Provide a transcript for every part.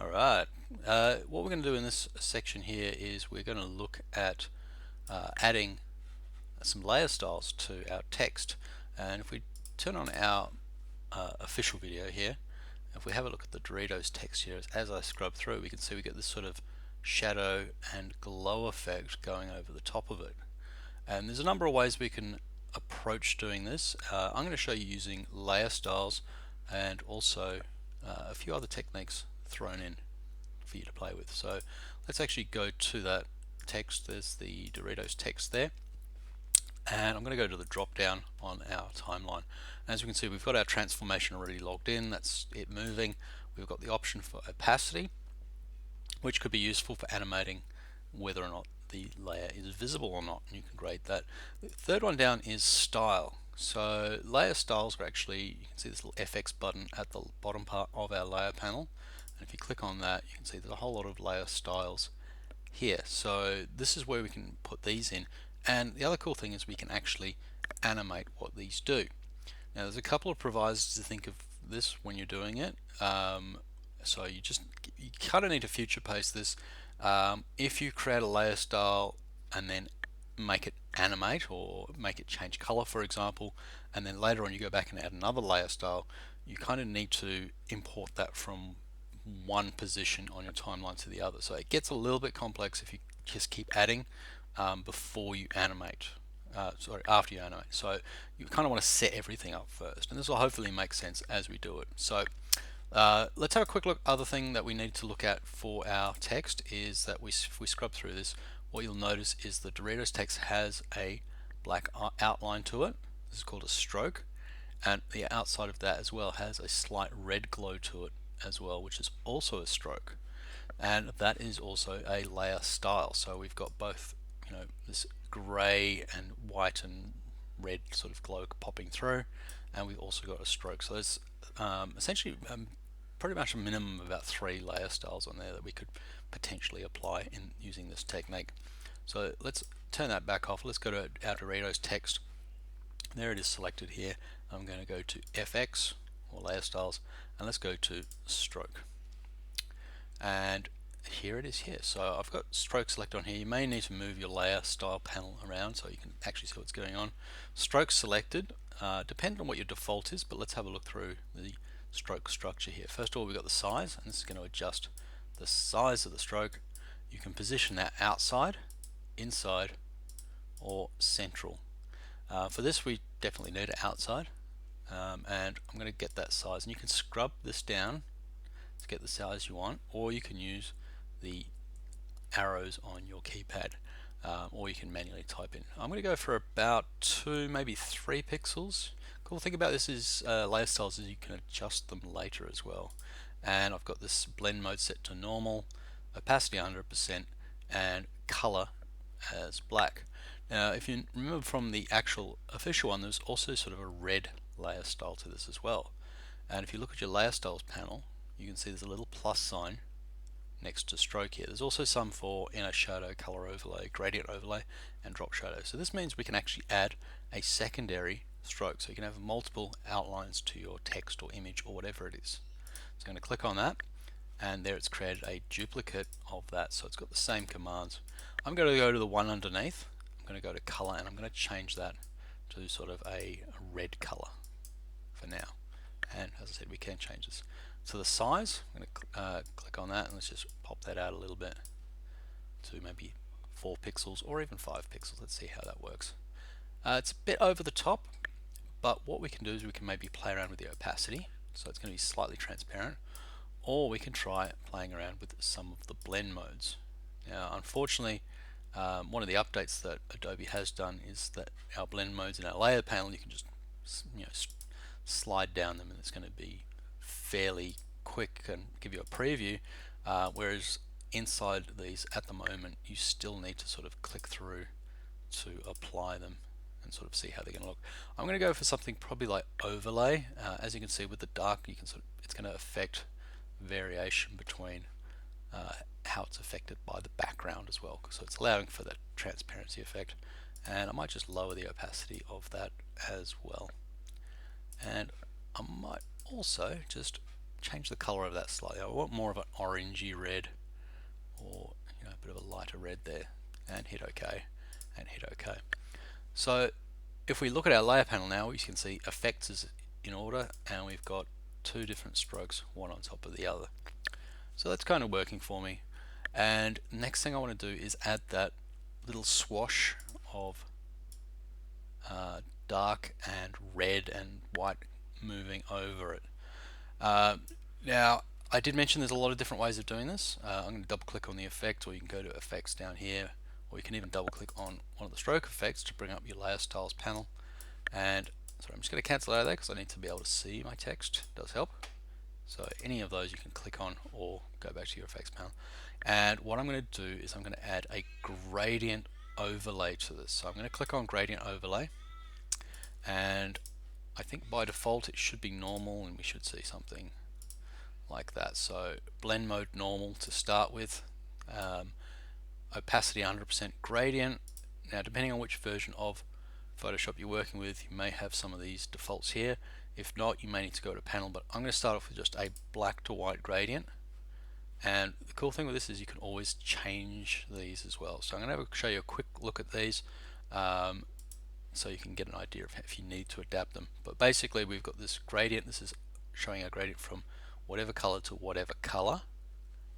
Alright, what we're going to do in this section here is we're going to look at adding some layer styles to our text. And if we turn on our official video here, if we have a look at the Doritos text here, as I scrub through, we can see we get this sort of shadow and glow effect going over the top of it. And there's a number of ways we can approach doing this. I'm going to show you using layer styles and also a few other techniques thrown in for you to play with. So let's actually go to that text. There's the Doritos text there, and I'm going to go to the drop down on our timeline. As you can see, we've got our transformation already logged in. That's it moving. We've got the option for opacity, which could be useful for animating whether or not the layer is visible or not, and you can grade that. The third one down is style. So layer styles are actually, you can see this little FX button at the bottom part of our layer panel, and if you click on that, you can see there's a whole lot of layer styles here. So this is where we can put these in, and the other cool thing is we can actually animate what these do. Now there's a couple of provisos to think of this when you're doing it. So you kind of need to future paste this. If you create a layer style and then make it animate or make it change color, for example, and then later on you go back and add another layer style, you kind of need to import that from one position on your timeline to the other. So it gets a little bit complex if you just keep adding before you animate. After you animate. So you kind of want to set everything up first, and this will hopefully make sense as we do it. So let's have a quick look. Other thing that we need to look at for our text is that if we scrub through this, what you'll notice is the Doritos text has a black outline to it. This is called a stroke, and the outside of that as well has a slight red glow to it as well, which is also a stroke, and that is also a layer style. So we've got both, this grey and white and red sort of glow popping through, and we've also got a stroke. So there's essentially pretty much a minimum of about 3 layer styles on there that we could potentially apply in using this technique. So let's turn that back off. Let's go to our Doritos text. There it is selected here. I'm going to go to FX or layer styles, and let's go to stroke. And here it is here. So I've got stroke selected on here. You may need to move your layer style panel around so you can actually see what's going on. Stroke selected, depending on what your default is, but let's have a look through the stroke structure here. First of all, we've got the size, and this is going to adjust the size of the stroke. You can position that outside, inside, or central. For this, we definitely need it outside, and I'm going to get that size, and you can scrub this down to get the size you want, or you can use the arrows on your keypad, or you can manually type in. I'm going to go for about 2, maybe 3 pixels. Cool thing about this is layer styles is you can adjust them later as well. And I've got this blend mode set to normal, opacity 100%, and color as black. Now if you remember from the actual official one, there's also sort of a red layer style to this as well. And if you look at your layer styles panel, you can see there's a little plus sign next to stroke here. There's also some for inner shadow, color overlay, gradient overlay, and drop shadow. So this means we can actually add a secondary stroke. So you can have multiple outlines to your text or image or whatever it is. So I'm going to click on that, and there it's created a duplicate of that. So it's got the same commands. I'm going to go to the one underneath. I'm going to go to color, and I'm going to change that to sort of a red color for now. And as I said, we can change this. So the size, I'm going to click on that, and let's just pop that out a little bit to maybe 4 pixels or even 5 pixels. Let's see how that works. It's a bit over the top, but what we can do is we can maybe play around with the opacity, so it's going to be slightly transparent, or we can try playing around with some of the blend modes. Now unfortunately, one of the updates that Adobe has done is that our blend modes in our layer panel, you can just slide down them, and it's going to be fairly quick and give you a preview, whereas inside these at the moment you still need to sort of click through to apply them and sort of see how they're going to look. I'm going to go for something probably like overlay. As you can see with the dark, you can it's going to affect variation between how it's affected by the background as well, so it's allowing for that transparency effect. And I might just lower the opacity of that as well, and I might also just change the color of that slightly. I want more of an orangey red, or a bit of a lighter red there, and hit OK, and hit OK. So if we look at our layer panel now, we can see effects is in order, and we've got two different strokes, one on top of the other. So that's kind of working for me. And next thing I want to do is add that little swash of dark and red and white moving over it. Now, I did mention there's a lot of different ways of doing this. I'm going to double click on the effect, or you can go to effects down here, or you can even double click on one of the stroke effects to bring up your layer styles panel. And so I'm just going to cancel out of there because I need to be able to see my text. It does help. So any of those you can click on or go back to your effects panel. And what I'm going to do is I'm going to add a gradient overlay to this. So I'm going to click on gradient overlay, and I think by default it should be normal, and we should see something like that. So blend mode normal to start with, opacity 100% gradient. Now depending on which version of Photoshop you're working with, you may have some of these defaults here. If not, you may need to go to panel, but I'm going to start off with just a black to white gradient. And the cool thing with this is you can always change these as well. So I'm going to show you a quick look at these, so you can get an idea of if you need to adapt them. But basically we've got this gradient. This is showing a gradient from whatever color to whatever color,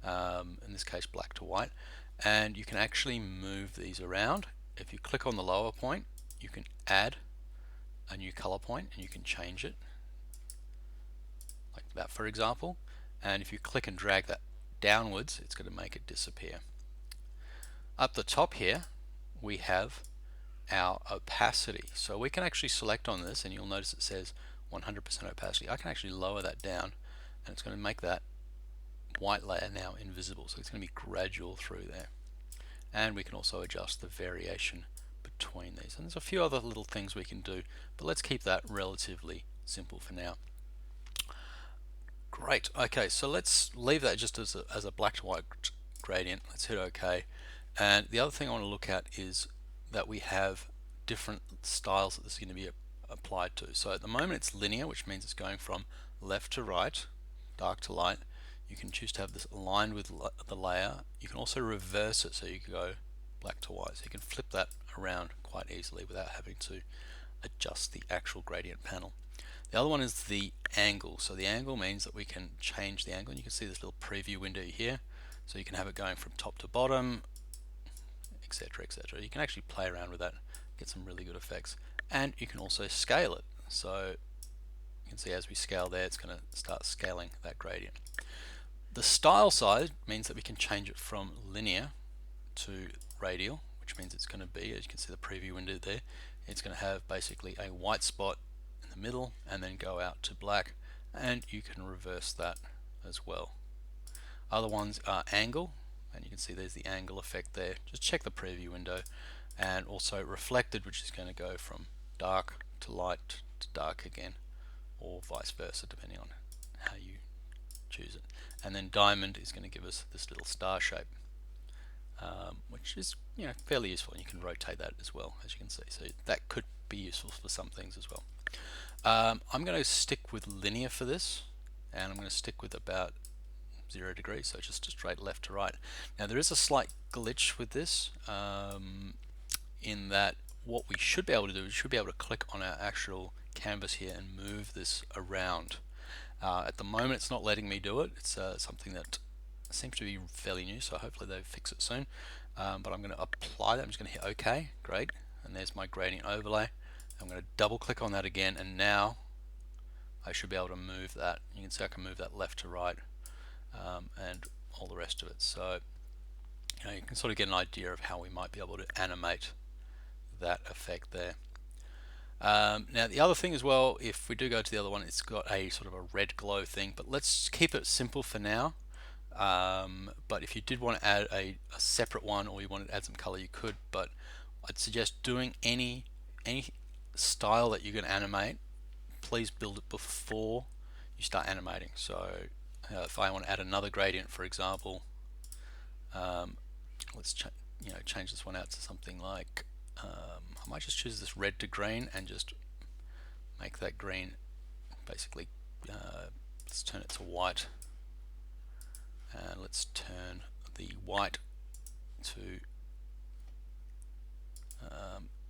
in this case black to white, and you can actually move these around. If you click on the lower point, you can add a new color point and you can change it like that, for example. And if you click and drag that downwards, it's going to make it disappear. Up the top here we have our opacity, so we can actually select on this, and you'll notice it says 100% opacity. I can actually lower that down, and it's going to make that white layer now invisible, so it's going to be gradual through there. And we can also adjust the variation between these, and there's a few other little things we can do, but let's keep that relatively simple for now. Great. Okay, so let's leave that just as a black to white gradient. Let's hit OK. And the other thing I want to look at is that we have different styles that this is going to be applied to. So at the moment it's linear, which means it's going from left to right, dark to light. You can choose to have this aligned with the layer. You can also reverse it, so you can go black to white. So you can flip that around quite easily without having to adjust the actual gradient panel. The other one is the angle. So the angle means that we can change the angle, and you can see this little preview window here. So you can have it going from top to bottom, etc., etc. You can actually play around with that, get some really good effects. And you can also scale it. So you can see as we scale there, it's going to start scaling that gradient. The style side means that we can change it from linear to radial, which means it's going to be, as you can see the preview window there, it's going to have basically a white spot in the middle and then go out to black, and you can reverse that as well. Other ones are angle, and you can see there's the angle effect there. Just check the preview window. And also reflected, which is going to go from dark to light to dark again, or vice versa depending on how you choose it. And then diamond is going to give us this little star shape, which is fairly useful, and you can rotate that as well, as you can see. So that could be useful for some things as well. I'm going to stick with linear for this, and I'm going to stick with about 0 degrees, so just a straight left to right. Now there is a slight glitch with this, in that what we should be able to do is we should be able to click on our actual canvas here and move this around. At the moment it's not letting me do it. It's something that seems to be fairly new, so hopefully they fix it soon. But I'm going to apply that. I'm just going to hit OK. Great. And there's my gradient overlay. I'm going to double click on that again, and now I should be able to move that. You can see I can move that left to right, and all the rest of it. So you can sort of get an idea of how we might be able to animate that effect there. Now the other thing as well, if we do go to the other one, it's got a sort of a red glow thing, but let's keep it simple for now. But if you did want to add a separate one, or you wanted to add some color, you could, but I'd suggest doing any style that you're going to animate, please build it before you start animating. So if I want to add another gradient, for example, let's change this one out to something like, I might just choose this red to green and just make that green basically Let's turn it to white, and let's turn the white to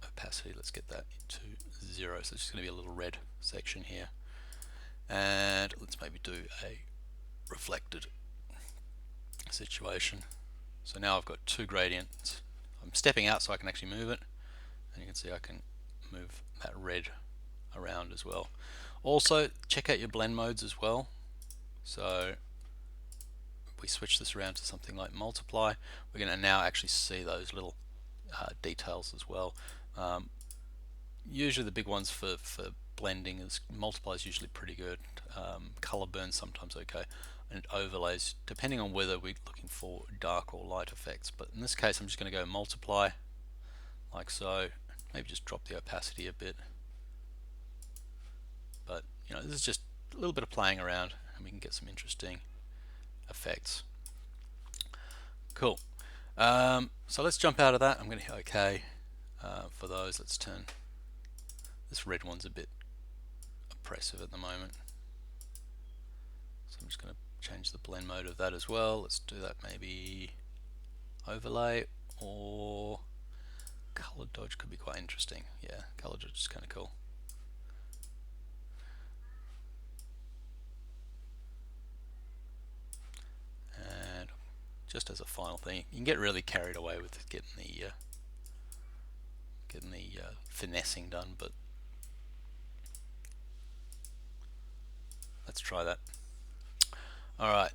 opacity. Let's get that to 0, so it's just going to be a little red section here. And let's maybe do a reflected situation. So now I've got two gradients. I'm stepping out so I can actually move it, and you can see I can move that red around as well. Also, check out your blend modes as well. So if we switch this around to something like multiply, we're going to now actually see those little details as well. Usually the big ones for blending is multiply is usually pretty good. Color burn sometimes okay, and overlays depending on whether we're looking for dark or light effects. But in this case, I'm just going to go multiply like so. Maybe just drop the opacity a bit. But you know, this is just a little bit of playing around, and we can get some interesting effects. Cool. So let's jump out of that. I'm going to hit OK for those. Let's turn this red one's a bit oppressive at the moment, so I'm just going to change the blend mode of that as well. Let's do that maybe overlay, or color dodge could be quite interesting. Yeah, color dodge is kind of cool. And just as a final thing, you can get really carried away with getting the finessing done, but let's try that. Alright,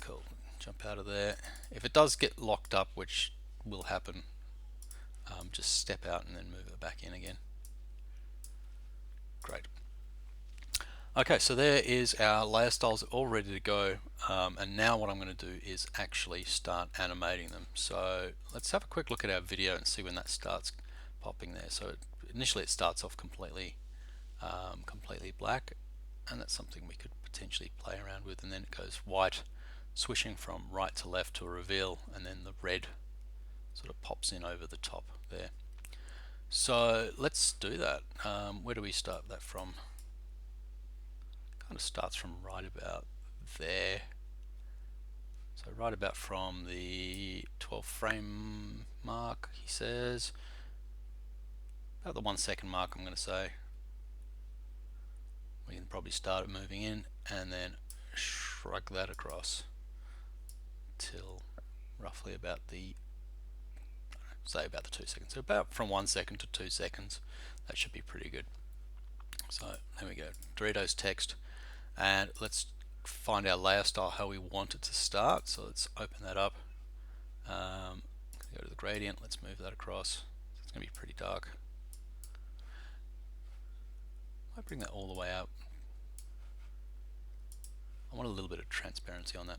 cool, jump out of there. If it does get locked up, which will happen, just step out and then move it back in again. Great. Okay, so there is our layer styles all ready to go, and now what I'm going to do is actually start animating them. So let's have a quick look at our video and see when that starts popping there. So initially it starts off completely black, and that's something we could potentially play around with, and then it goes white, swishing from right to left to a reveal, and then the red sort of pops in over the top there. So let's do that. Where do we start that from? Kind of starts from right about there. So right about from the 12 frame mark, he says. About the 1 second mark, I'm going to say. We can probably start it moving in and then shrug that across till roughly about the, say about the 2 seconds. So about from 1 second to 2 seconds, that should be pretty good. So there we go, Doritos text, and let's find our layer style how we want it to start. So let's open that up, go to the gradient, let's move that across. It's going to be pretty dark. I bring that all the way out. I want a little bit of transparency on that,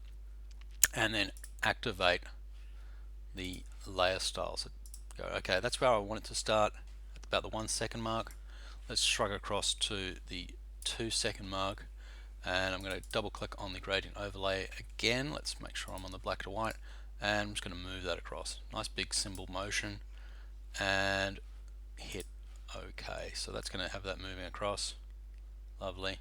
and then activate the layer style. So go, okay, that's where I want it to start at about the 1 second mark. Let's shrug across to the 2 second mark, and I'm going to double click on the gradient overlay again. Let's make sure I'm on the black to white, and I'm just going to move that across. Nice big symbol motion, and hit OK. So that's going to have that moving across. Lovely.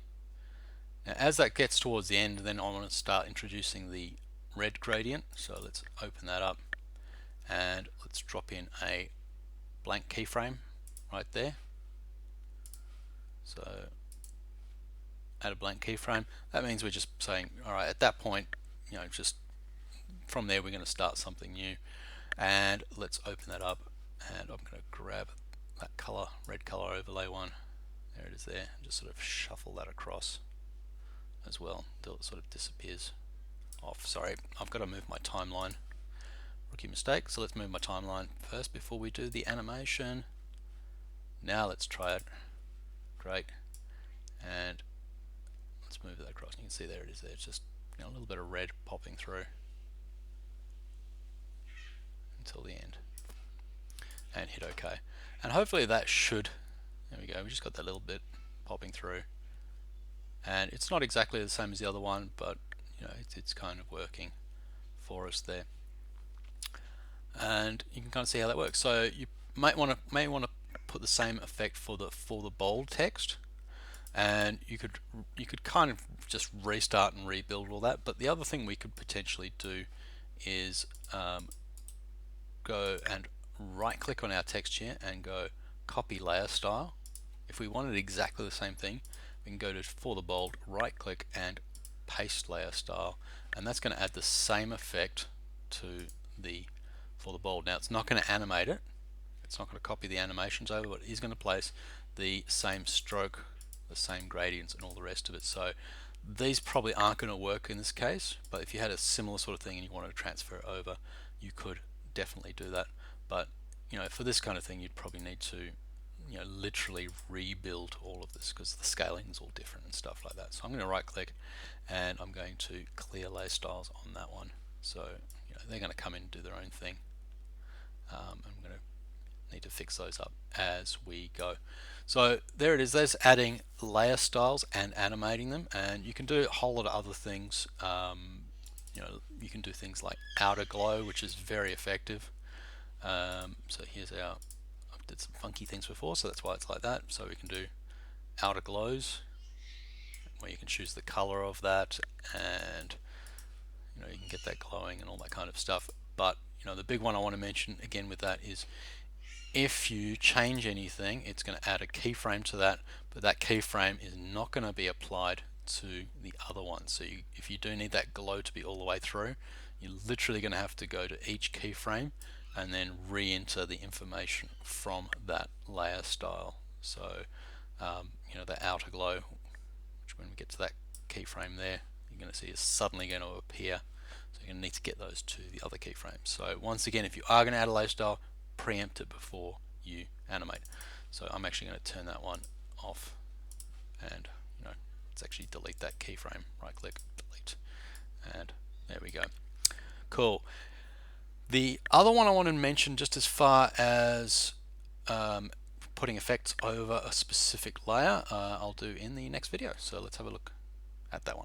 Now as that gets towards the end, then I want to start introducing the red gradient. So let's open that up, and let's drop in a blank keyframe right there. So add a blank keyframe. That means we're just saying, all right, at that point, you know, just from there we're going to start something new. And let's open that up, and I'm going to grab that color, red color overlay one. There it is there. Just sort of shuffle that across as well until it sort of disappears off. Sorry, I've got to move my timeline. Rookie mistake. So let's move my timeline first before we do the animation. Now let's try it. Great. And let's move that across. You can see there it is there. It's just, you know, a little bit of red popping through until the end. And hit OK. And hopefully that should, there we go, we just got that little bit popping through. And it's not exactly the same as the other one, but you know, it's kind of working for us there. And you can kind of see how that works. So you may want to put the same effect for the bold text, and you could kind of just restart and rebuild all that. But the other thing we could potentially do is go and right click on our text here and go copy layer style. If we wanted exactly the same thing, we can go to for the bold, right click and paste layer style, and that's going to add the same effect to the for the bold. Now it's not going to animate it, it's not going to copy the animations over, but it is going to place the same stroke, the same gradients and all the rest of it. So these probably aren't going to work in this case, but if you had a similar sort of thing and you wanted to transfer it over, you could definitely do that. But for this kind of thing, you'd probably need to literally rebuild all of this because the scaling is all different and stuff like that. So I'm going to right click and I'm going to clear layer styles on that one. So they're going to come in and do their own thing. I'm going to need to fix those up as we go. So there it is. There's adding layer styles and animating them, and you can do a whole lot of other things. You can do things like outer glow, which is very effective. So here's our, I did some funky things before, so that's why it's like that. So we can do outer glows, where you can choose the color of that, and you can get that glowing and all that kind of stuff. But the big one I want to mention again with that is if you change anything, it's going to add a keyframe to that, but that keyframe is not going to be applied to the other one. So if you do need that glow to be all the way through, you're literally going to have to go to each keyframe and then re-enter the information from that layer style. So the outer glow, which when we get to that keyframe there, you're going to see is suddenly going to appear. So you're going to need to get those to the other keyframes. So once again, if you are going to add a layer style, preempt it before you animate. So I'm actually going to turn that one off, and let's actually delete that keyframe. Right click, delete, and there we go. Cool. The other one I want to mention, just as far as putting effects over a specific layer, I'll do in the next video. So let's have a look at that one.